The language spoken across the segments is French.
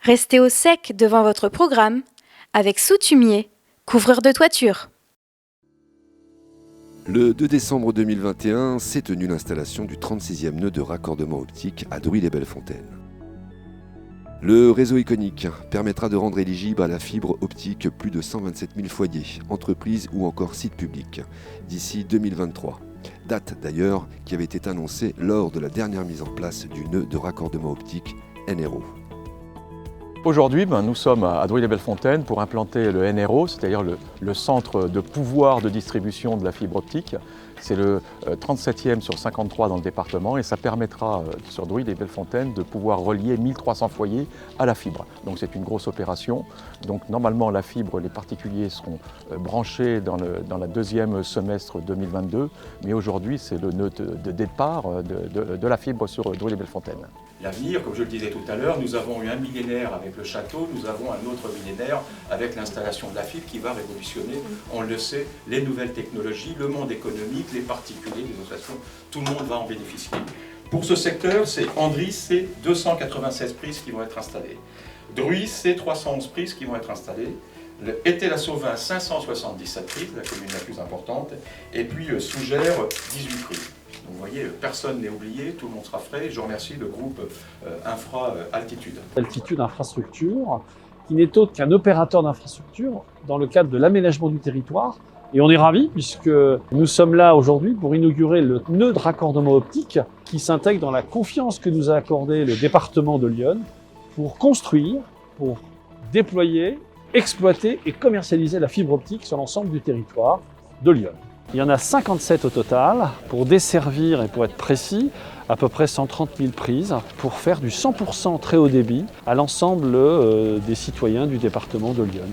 Restez au sec devant votre programme avec Soutumier, couvreur de toiture. Le 2 décembre 2021 s'est tenue l'installation du 36e nœud de raccordement optique à Druy-les-Belles-Fontaines. Le réseau iconique permettra de rendre éligible à la fibre optique plus de 127 000 foyers, entreprises ou encore sites publics d'ici 2023. Date d'ailleurs qui avait été annoncée lors de la dernière mise en place du nœud de raccordement optique NRO. Aujourd'hui, nous sommes à Druy-les-Belles-Fontaines pour implanter le NRO, c'est-à-dire le centre de pouvoir de distribution de la fibre optique. C'est le 37e sur 53 dans le département et ça permettra sur Druy-les-Belles-Fontaines de pouvoir relier 1300 foyers à la fibre. Donc c'est une grosse opération. Donc normalement la fibre, les particuliers seront branchés dans la deuxième semestre 2022, mais aujourd'hui c'est le nœud de départ de la fibre sur Druy-les-Belles-Fontaines. L'avenir, comme je le disais tout à l'heure, nous avons eu un millénaire avec le château, nous avons un autre millénaire avec l'installation de la fibre qui va révolutionner, on le sait, les nouvelles technologies, le monde économique, les particuliers, de toute façon, tout le monde va en bénéficier. Pour ce secteur, c'est Andry, c'est 296 prises qui vont être installées. Druy, c'est 311 prises qui vont être installées. Étais-la-Sauvin, 577 prises, la commune la plus importante. Et puis Sougères, 18 prises. Donc vous voyez, personne n'est oublié, tout le monde sera frais. Je remercie le groupe Infra Altitude. Altitude Infrastructure, qui n'est autre qu'un opérateur d'infrastructure dans le cadre de l'aménagement du territoire. Et on est ravis puisque nous sommes là aujourd'hui pour inaugurer le nœud de raccordement optique qui s'intègre dans la confiance que nous a accordé le département de l'Yonne pour construire, pour déployer, exploiter et commercialiser la fibre optique sur l'ensemble du territoire de l'Yonne. Il y en a 57 au total pour desservir et pour être précis, à peu près 130 000 prises pour faire du 100% très haut débit à l'ensemble des citoyens du département de l'Yonne.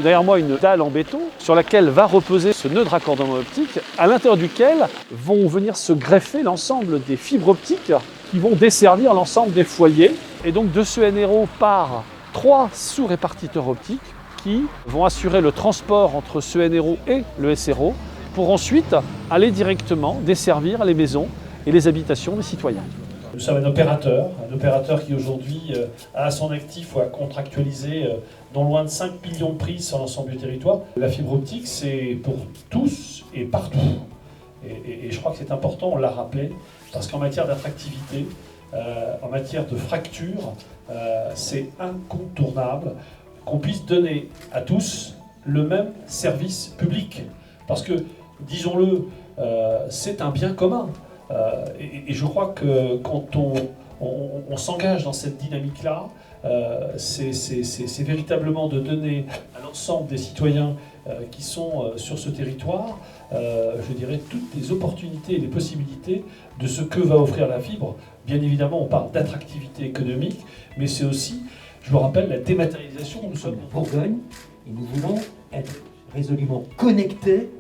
Derrière moi, une dalle en béton sur laquelle va reposer ce nœud de raccordement optique, à l'intérieur duquel vont venir se greffer l'ensemble des fibres optiques qui vont desservir l'ensemble des foyers. Et donc de ce NRO part 3 sous-répartiteurs optiques qui vont assurer le transport entre ce NRO et le SRO pour ensuite aller directement desservir les maisons et les habitations des citoyens. Nous sommes un opérateur qui aujourd'hui a à son actif ou a contractualisé non loin de 5 millions de prises sur l'ensemble du territoire. La fibre optique, c'est pour tous et partout. Et je crois que c'est important, on l'a rappelé, parce qu'en matière d'attractivité, en matière de fracture, c'est incontournable qu'on puisse donner à tous le même service public. Parce que, disons-le, c'est un bien commun. Et je crois que quand on s'engage dans cette dynamique-là, c'est véritablement de donner à l'ensemble des citoyens qui sont sur ce territoire, je dirais, toutes les opportunités et les possibilités de ce que va offrir la fibre. Bien évidemment, on parle d'attractivité économique, mais c'est aussi, je le rappelle, la dématérialisation. Nous sommes en Bourgogne et nous voulons être résolument connectés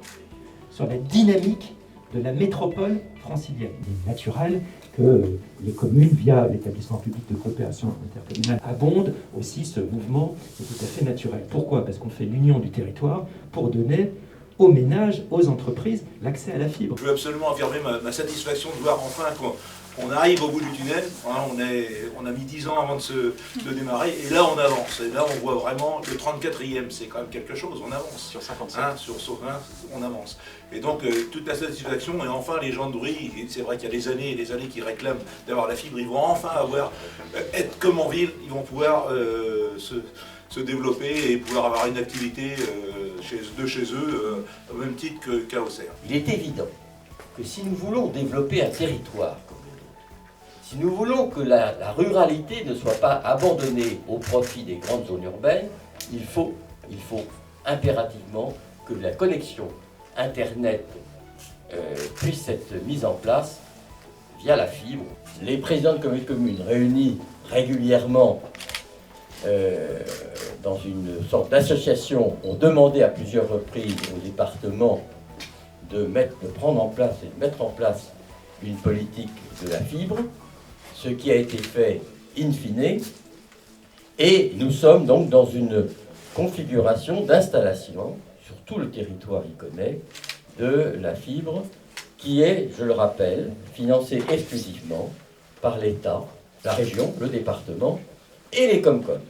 sur la dynamique de la métropole francilienne. Il est naturel que les communes, via l'établissement public de coopération intercommunale, abondent aussi ce mouvement, c'est tout à fait naturel. Pourquoi ? Parce qu'on fait l'union du territoire pour donner aux ménages, aux entreprises, l'accès à la fibre. Je veux absolument affirmer ma satisfaction de voir enfin qu'on arrive au bout du tunnel. On a mis 10 ans avant de démarrer, et là on avance. Et là on voit vraiment le 34e, c'est quand même quelque chose, on avance. Sur 57. Sur 20, on avance. Et donc toute la satisfaction, et enfin les gens de Druy, c'est vrai qu'il y a des années et des années qui réclament d'avoir la fibre, ils vont enfin être comme en ville, ils vont pouvoir se développer et pouvoir avoir une activité de chez eux, au même titre qu'à Auxerre. Il est évident que si nous voulons développer un territoire, si nous voulons que la ruralité ne soit pas abandonnée au profit des grandes zones urbaines, il faut impérativement que la connexion Internet puisse être mise en place via la fibre. Les présidents de communes réunis régulièrement dans une sorte d'association ont demandé à plusieurs reprises au département de prendre en place et de mettre en place une politique de la fibre, ce qui a été fait in fine, et nous sommes donc dans une configuration d'installation sur tout le territoire iconais de la fibre qui est, je le rappelle, financée exclusivement par l'État, la région, le département et les Comcom.